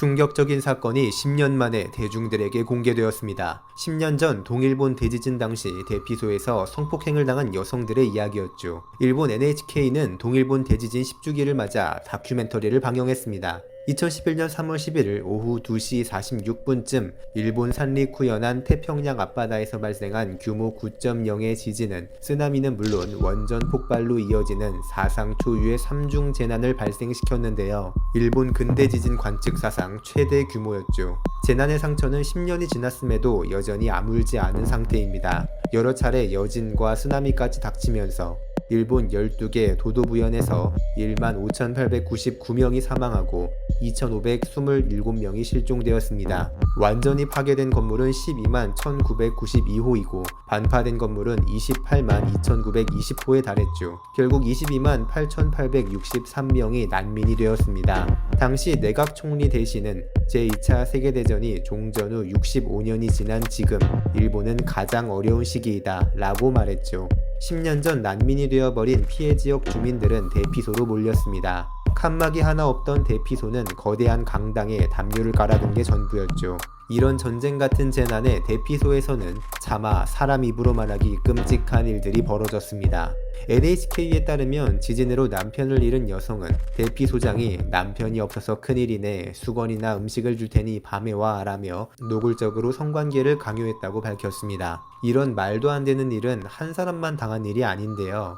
충격적인 사건이 10년 만에 대중들에게 공개되었습니다. 10년 전 동일본 대지진 당시 대피소에서 성폭행을 당한 여성들의 이야기였죠. 일본 NHK는 동일본 대지진 10주기를 맞아 다큐멘터리를 방영했습니다. 2011년 3월 11일 오후 2시 46분쯤 일본 산리쿠 연안 태평양 앞바다에서 발생한 규모 9.0의 지진은 쓰나미는 물론 원전 폭발로 이어지는 사상 초유의 3중 재난을 발생시켰는데요. 일본 근대 지진 관측 사상 최대 규모였죠. 재난의 상처는 10년이 지났음에도 여전히 아물지 않은 상태입니다. 여러 차례 여진과 쓰나미까지 닥치면서 일본 12개 도도부현에서 15,899명이 사망하고 2,527명이 실종되었습니다. 완전히 파괴된 건물은 12만 1,992호이고 반파된 건물은 28만 2,920호에 달했죠. 결국 22만 8,863명이 난민이 되었습니다. 당시 내각 총리 대신은 제2차 세계대전이 종전 후 65년이 지난 지금 일본은 가장 어려운 시기이다 라고 말했죠. 10년 전 난민이 되어버린 피해 지역 주민들은 대피소로 몰렸습니다. 칸막이 하나 없던 대피소는 거대한 강당에 담요를 깔아둔 게 전부였죠. 이런 전쟁 같은 재난에 대피소에서는 차마 사람 입으로 말하기 끔찍한 일들이 벌어졌습니다. NHK에 따르면 지진으로 남편을 잃은 여성은 대피소장이 남편이 없어서 큰일이네, 수건이나 음식을 줄 테니 밤에 와 라며 노골적으로 성관계를 강요했다고 밝혔습니다. 이런 말도 안 되는 일은 한 사람만 당한 일이 아닌데요.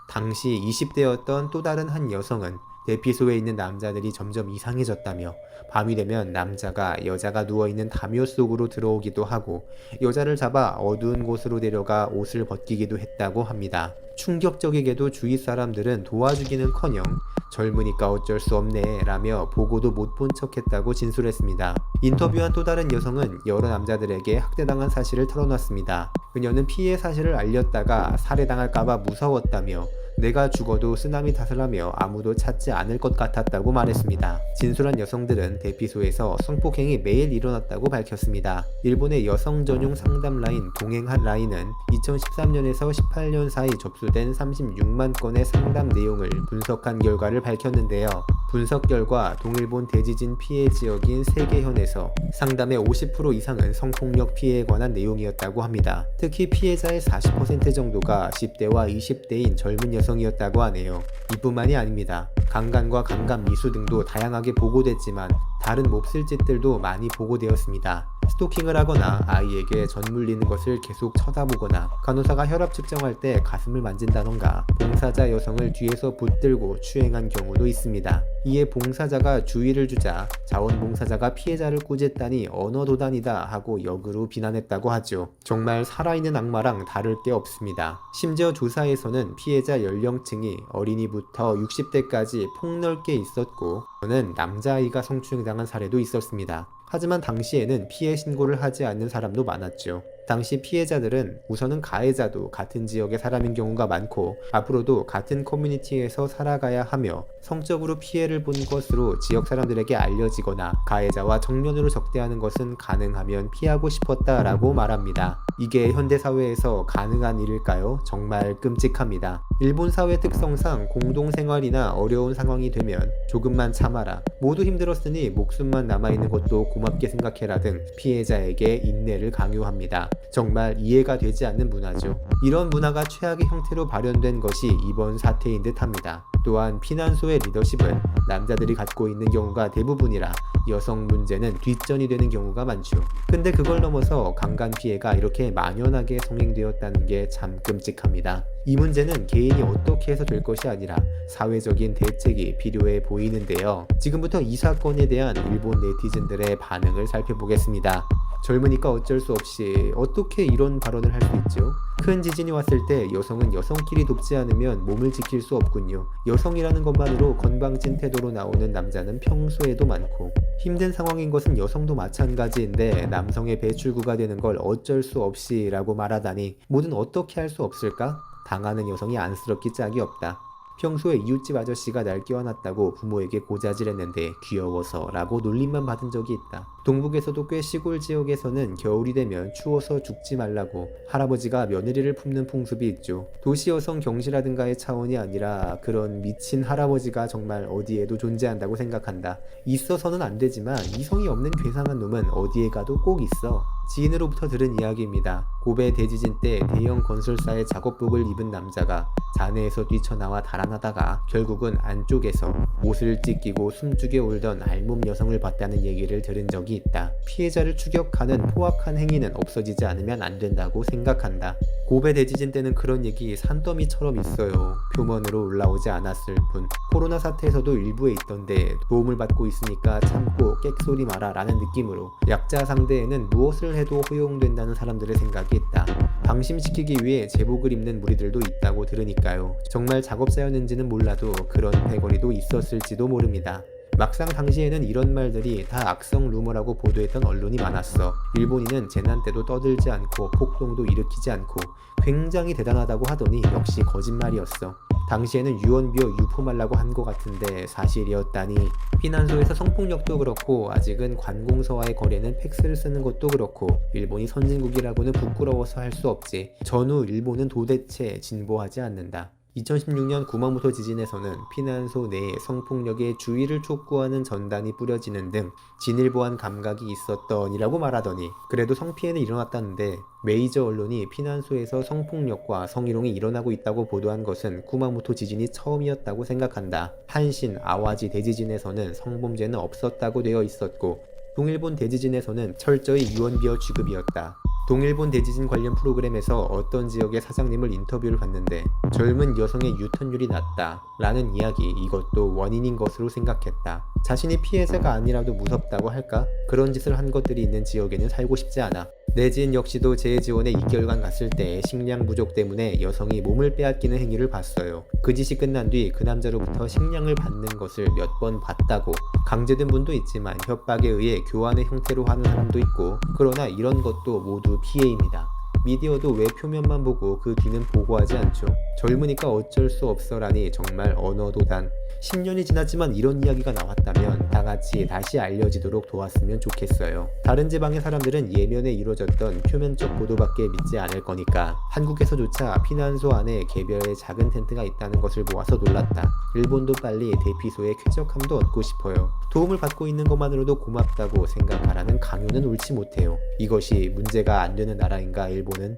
당시 20대였던 또 다른 한 여성은 대피소에 있는 남자들이 점점 이상해졌다며 밤이 되면 남자가 여자가 누워있는 담요 속으로 들어오기도 하고 여자를 잡아 어두운 곳으로 데려가 옷을 벗기기도 했다고 합니다. 충격적이게도 주위 사람들은 도와주기는커녕 젊으니까 어쩔 수 없네 라며 보고도 못 본 척했다고 진술했습니다. 인터뷰한 또 다른 여성은 여러 남자들에게 학대당한 사실을 털어놨습니다. 그녀는 피해 사실을 알렸다가 살해당할까봐 무서웠다며 내가 죽어도 쓰나미 탓을 하며 아무도 찾지 않을 것 같았다고 말했습니다. 진술한 여성들은 대피소에서 성폭행이 매일 일어났다고 밝혔습니다. 일본의 여성 전용 상담 라인 동행한 라인은 2013년에서 18년 사이 접수된 36만 건의 상담 내용을 분석한 결과를 밝혔는데요. 분석 결과 동일본 대지진 피해 지역인 3개 현에서 상담의 50% 이상은 성폭력 피해에 관한 내용이었다고 합니다. 특히 피해자의 40% 정도가 10대와 20대인 젊은 여성이었다고 하네요. 이뿐만이 아닙니다. 강간과 강간 미수 등도 다양하게 보고됐지만 다른 몹쓸 짓들도 많이 보고되었습니다. 스토킹을 하거나 아이에게 전 물리는 것을 계속 쳐다보거나 간호사가 혈압 측정할 때 가슴을 만진다던가 봉사자 여성을 뒤에서 붙들고 추행한 경우도 있습니다. 이에 봉사자가 주의를 주자 자원봉사자가 피해자를 꾸짖다니 언어도단이다 하고 역으로 비난했다고 하죠. 정말 살아있는 악마랑 다를 게 없습니다. 심지어 조사에서는 피해자 연령층이 어린이부터 60대까지 폭넓게 있었고 저는 남자아이가 성추행당한 사례도 있었습니다. 하지만 당시에는 피해 신고를 하지 않는 사람도 많았죠. 당시 피해자들은 우선은 가해자도 같은 지역의 사람인 경우가 많고 앞으로도 같은 커뮤니티에서 살아가야 하며 성적으로 피해를 본 것으로 지역 사람들에게 알려지거나 가해자와 정면으로 적대하는 것은 가능하면 피하고 싶었다라고 말합니다. 이게 현대사회에서 가능한 일일까요? 정말 끔찍합니다. 일본 사회 특성상 공동생활이나 어려운 상황이 되면 조금만 참아라, 모두 힘들었으니 목숨만 남아있는 것도 고맙게 생각해라 등 피해자에게 인내를 강요합니다. 정말 이해가 되지 않는 문화죠. 이런 문화가 최악의 형태로 발현된 것이 이번 사태인 듯 합니다. 또한 피난소의 리더십은 남자들이 갖고 있는 경우가 대부분이라 여성 문제는 뒷전이 되는 경우가 많죠. 근데 그걸 넘어서 강간 피해가 이렇게 만연하게 성행되었다는 게 참 끔찍합니다. 이 문제는 개인이 어떻게 해서 될 것이 아니라 사회적인 대책이 필요해 보이는데요. 지금부터 이 사건에 대한 일본 네티즌들의 반응을 살펴보겠습니다. 젊으니까 어쩔 수 없이 어떻게 이런 발언을 할 수 있죠? 큰 지진이 왔을 때 여성은 여성끼리 돕지 않으면 몸을 지킬 수 없군요. 여성이라는 것만으로 건방진 태도로 나오는 남자는 평소에도 많고 힘든 상황인 것은 여성도 마찬가지인데 남성의 배출구가 되는 걸 어쩔 수 없이 라고 말하다니 뭐든 어떻게 할 수 없을까? 당하는 여성이 안쓰럽기 짝이 없다. 평소에 이웃집 아저씨가 날 껴안았다고 부모에게 고자질했는데 귀여워서 라고 놀림만 받은 적이 있다. 동북에서도 꽤 시골 지역에서는 겨울이 되면 추워서 죽지 말라고 할아버지가 며느리를 품는 풍습이 있죠. 도시 여성 경시라든가의 차원이 아니라 그런 미친 할아버지가 정말 어디에도 존재한다고 생각한다. 있어서는 안 되지만 이성이 없는 괴상한 놈은 어디에 가도 꼭 있어. 지인으로부터 들은 이야기입니다. 고베 대지진 때 대형 건설사의 작업복을 입은 남자가 잔해에서 뛰쳐나와 달아나다가 결국은 안쪽에서 옷을 찢기고 숨죽여 울던 알몸 여성을 봤다는 얘기를 들은 적이 있다. 피해자를 추격하는 포악한 행위는 없어지지 않으면 안 된다고 생각한다. 고베 대지진 때는 그런 얘기 산더미처럼 있어요. 표면으로 올라오지 않았을 뿐. 코로나 사태에서도 일부에 있던데 도움을 받고 있으니까 참고 객소리 마라 라는 느낌으로 약자 상대에는 무엇을 해도 허용된다는 사람들의 생각이 있다. 방심시키기 위해 제복을 입는 무리들도 있다고 들으니까요. 정말 작업자였는지는 몰라도 그런 패거리도 있었을지도 모릅니다. 막상 당시에는 이런 말들이 다 악성 루머라고 보도했던 언론이 많았어. 일본인은 재난 때도 떠들지 않고 폭동도 일으키지 않고 굉장히 대단하다고 하더니 역시 거짓말이었어. 당시에는 유언비어 유포말라고 한 것 같은데 사실이었다니. 피난소에서 성폭력도 그렇고 아직은 관공서와의 거래는 팩스를 쓰는 것도 그렇고 일본이 선진국이라고는 부끄러워서 할 수 없지. 전후 일본은 도대체 진보하지 않는다. 2016년 구마모토 지진에서는 피난소 내에 성폭력의 주의를 촉구하는 전단이 뿌려지는 등 진일보한 감각이 있었더니라고 말하더니 그래도 성피해는 일어났다는데 메이저 언론이 피난소에서 성폭력과 성희롱이 일어나고 있다고 보도한 것은 구마모토 지진이 처음이었다고 생각한다. 한신, 아와지 대지진에서는 성범죄는 없었다고 되어 있었고 동일본 대지진에서는 철저히 유언비어 취급이었다. 동일본 대지진 관련 프로그램에서 어떤 지역의 사장님을 인터뷰를 봤는데 젊은 여성의 유턴율이 낮다 라는 이야기, 이것도 원인인 것으로 생각했다. 자신이 피해자가 아니라도 무섭다고 할까? 그런 짓을 한 것들이 있는 지역에는 살고 싶지 않아. 내 지인 역시도 재지원에 2개월간 갔을 때 식량 부족 때문에 여성이 몸을 빼앗기는 행위를 봤어요. 그 짓이 끝난 뒤 그 남자로부터 식량을 받는 것을 몇 번 봤다고. 강제된 분도 있지만 협박에 의해 교환의 형태로 하는 사람도 있고, 그러나 이런 것도 모두 피해입니다. 미디어도 왜 표면만 보고 그 뒤는 보고하지 않죠? 젊으니까 어쩔 수 없어라니 정말 언어도단. 10년이 지났지만 이런 이야기가 나왔다면 다같이 다시 알려지도록 도왔으면 좋겠어요. 다른 지방의 사람들은 예면에 이루어졌던 표면적 보도밖에 믿지 않을 거니까. 한국에서조차 피난소 안에 개별의 작은 텐트가 있다는 것을 보아서 놀랐다. 일본도 빨리 대피소의 쾌적함도 얻고 싶어요. 도움을 받고 있는 것만으로도 고맙다고 생각하라는 강요는 옳지 못해요. 이것이 문제가 안 되는 나라인가 일본은?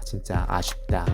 진짜 아쉽다.